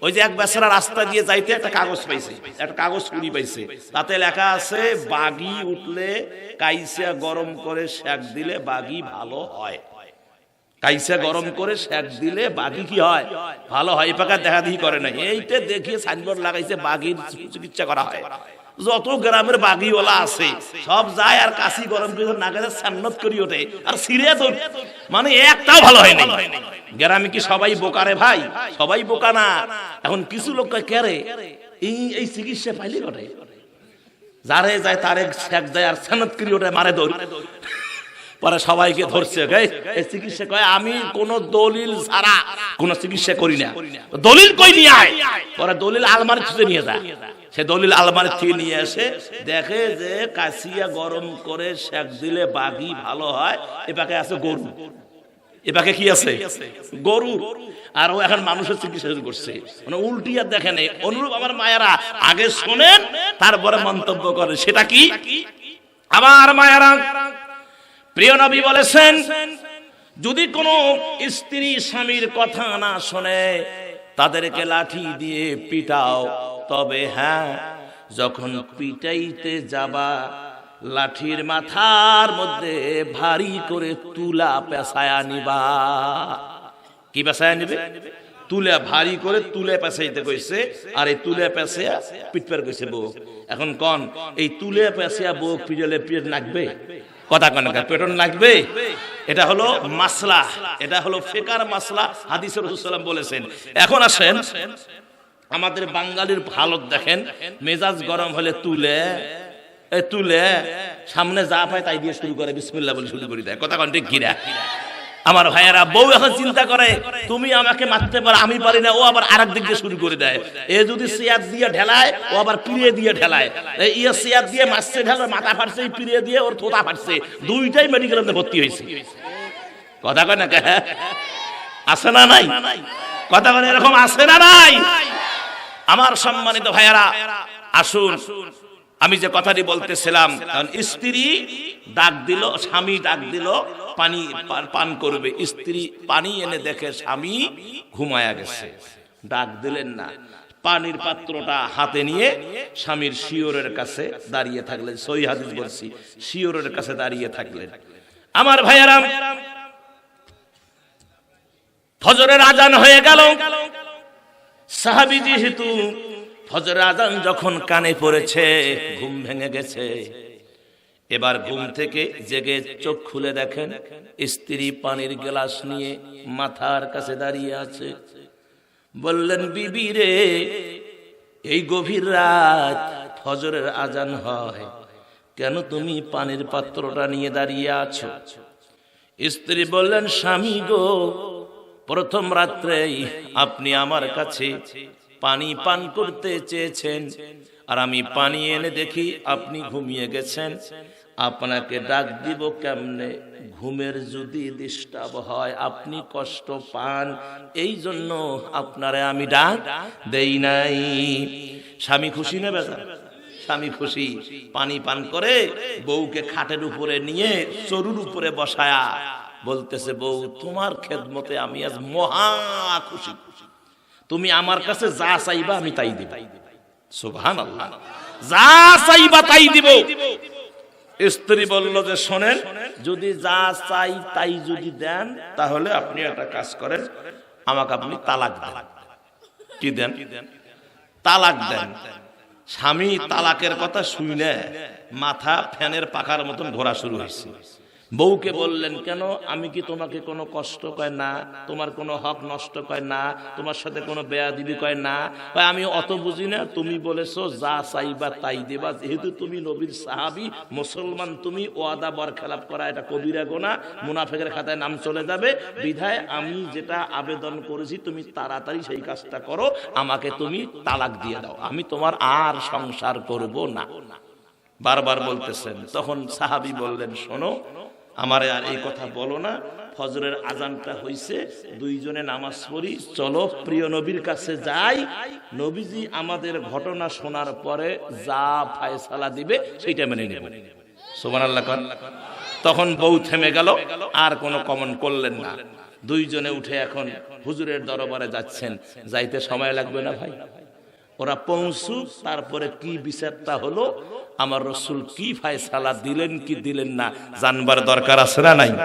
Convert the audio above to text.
ওই যে এক বেচারা রাস্তা দিয়ে যাইতে একটা কাগজ পাইছে, একটা কাগজ কুড়ি পাইছে, তাতে লেখা আছে বাগি উঠলে কাইসা গরম করে সেক দিলে বাগি ভালো হয়। কাইসা গরম করে সেক দিলে বাগি কি হয়? ভালো হয়। এই পাকা দেখা দেখি করে নাই, এইটা দেখিয়ে সাইনবোর্ড লাগাইছে বাগির চিকিৎসা করা হয়। যত গ্রামের বাগিওয়ালা আছে সব যায় আর কাশি গরম করে নাগালে সান্নত করি ওঠে আর সিরিয়াস মানে একটাও ভালো হয় না। গ্রামে কি সবাই বোকা রে ভাই? সবাই বোকা না। এখন কিছু লোক কেরে এই চিকিৎসা পাইলে ওঠে, যারে যায় তারে শেখ যায় আর সান্নত করি ওঠে মারে দৌড়। পরে সবাইকে ধরছে, এই চিকিৎসা কয় আমি কোন দলিল ছাড়া কোন চিকিৎসা করি না, দলিল কই নিয়ে আয়। পরে দলিল আলমারি খুঁজে নিয়ে যায়, সে দলিল আলমারি থেকে নিয়ে এসে দেখে যে কাশিয়া গরম করে সেক দিলে বাগি ভালো হয়। এপাকে আছে গরু, এপাকে কি আছে? গরু। আর ও এখন মানুষের চিকিৎসা শুরু করছে, মানে উল্টিয়া দেখেন। অনুরূপ আমার মায়েরা আগে শোনেন তারপরে মন্তব্য করে, সেটা কি? আমার মায়েরা, প্রিয় নবী বলেছেন যদি কোনো স্ত্রী স্বামীর কথা না শোনে তাদেরকে লাঠি দিয়ে পিটাও, তবে হ্যাঁ যখন পিটাইতে যাবা লাঠির মাথার মধ্যে ভারী করে তুলা পেঁচায়া নিবা। কি পেঁচায়া নিবে? তুলে ভারী করে তুলে পেঁচাইতে কইছে। আর এই তুলে পেঁচাইয়া পিটপার কইছে বউ। এখন কোন এই তুলে পেঁচাইয়া বউ পিটালে পেট নাকবে? কথা কন পেটন লাগবে? এটা হলো মাসলা, এটা হলো ফিকার মাসলা, হাদিসে রাসূল সাল্লাল্লাহু আলাইহি ওয়াসাল্লাম বলেছেন। এখন আসেন আমাদের বাঙালির হালত দেখেন, মেজাজ গরম হলে তুলে তুলে সামনে যা পায় তাই দিয়ে শুরু করে, বিসমিল্লাহ বলে শুরু করে দেয়। কথা কন ঠিক কিনা? আমার ভাইয়েরা, বউ এখন চিন্তা করে তুমি আমাকে মারতে পারো, আমি পারি না, ও আবার আরেক দিক দিয়ে শুরু করে দেয়। এ যদি সিয়াদ দিয়ে ঢেলায়, ও আবার পিড়ে দিয়ে ঢেলায়। ইয়ে সিয়াদ দিয়ে মারছে, ঢেলার মাথা ফাটছে, পিড়ে দিয়ে ওর থোতা ফাটছে, দুইটাই মেডিকেলে ভর্তি হয়েছে। কথা কয় না? আছে না নাই? কথা কয় এরকম আছে না নাই? আমার সম্মানিত ভাইয়েরা, আসুন আমি যে কথাটি বলতেছিলাম, স্ত্রী ডাক দিল, স্বামী ডাক দিল পানি পান করবে। স্ত্রী পানি এনে দেখে স্বামী ঘুমায়া গেছে, ডাক দিলেন না। পানির পাত্রটা হাতে নিয়ে স্বামীর শিয়রের কাছে দাঁড়িয়ে থাকলেন। সহিহ হাদিস বলছি, শিয়রের কাছে দাঁড়িয়ে থাকলেন। আমার ভাইয়েরা, ফজরের আজান হয়ে গেল। সাহাবী যেহেতু ফজরের আজান যখন কানে পড়েছে, ঘুম ভেঙে গেছে। এবার ঘুম থেকে জেগে চোখ খুলে দেখেন স্ত্রী পানির গ্লাস নিয়ে মাথার কাছে দাঁড়িয়ে আছে। বললেন, বিবি রে, এই গভীর রাত ফজরের আজান হয়, কেন তুমি পানির পাত্রটা নিয়ে দাঁড়িয়ে আছো? স্ত্রী বললেন, স্বামী গো, প্রথম রাত্রেই আপনি আমার কাছে পানি পান করতে চেয়েছেন, আর আমি পানি এনে দেখি আপনি ঘুমিয়ে গেছেন। আপনাকে ডাক দিব কেমনে? ঘুমের যদি ডিস্টার্ব হয়, আপনি কষ্ট পান, এই জন্য আপনারে আমি ডাক দেই নাই। স্বামী খুশি নেবে? স্বামী খুশি। পানি পান করে বউকে খাটের উপরে নিয়ে চরুর উপরে বসায়া বলতেছে, বউ তোমার খেদমতে আমি আজ মহা খুশি, তুমি আমার কাছে যা চাইবা আমি তাই দিব। সুবহানাল্লাহ, যা চাইবা তাই দিব। স্ত্রী বলল যে, শোনেন, যদি যা চাই তাই যদি দেন, তাহলে আপনি একটা কাজ করেন, আমাকে আপনি তালাক দেন। কি দেন? তালাক দেন। স্বামী তালাকের কথা শুনে মাথা ফ্যানের পাখার মতন ঘোরা শুরু হয়েছে। বউকে বললেন, কেন? আমি কি তোমাকে কোনো কষ্ট কয় না, তোমার কোনো হক নষ্ট কয় না, তোমার সাথে কোনো বেয়াদবি কয় না, আমি অত বুঝি না। তুমি বলেছো যা চাইবা তাই দেবা। যেহেতু তুমি নবীর সাহাবী, মুসলমান, তুমি ওয়াদা বরখেলাপ করা এটা কবিরা গুনাহ, মুনাফিকের খাতায় নাম চলে যাবে। বিধায় আমি যেটা আবেদন করেছি তুমি তাড়াতাড়ি সেই কাজটা করো, আমাকে তুমি তালাক দিয়ে দাও, আমি তোমার আর সংসার করব না। বারবার বলতেছেন। তখন সাহাবী বললেন, শোনো, আমারে আর এই কথা বলো না, ফজরের আজানটা হইছে, দুইজনে নামাজ পড়ি, চলো প্রিয় নবীর কাছে যাই, নবীজি আমাদের ঘটনা শোনার পরে যা ফয়সালা দিবে সেইটা মেনে নেব। সুবহানাল্লাহ। তখন বউ থেমে গেল, আর কোনো কমেন্ট করলেন না। দুইজনে উঠে এখন হুজুরের দরবারে যাচ্ছেন, যাইতে সময় লাগবে না ভাই? ওরা পৌঁছুক, তারপরে কি বিচারটা হলো, আমার রসুল কি ফায়সালা দিলেন কি দিলেন না জানবার দরকার আছে না নাই?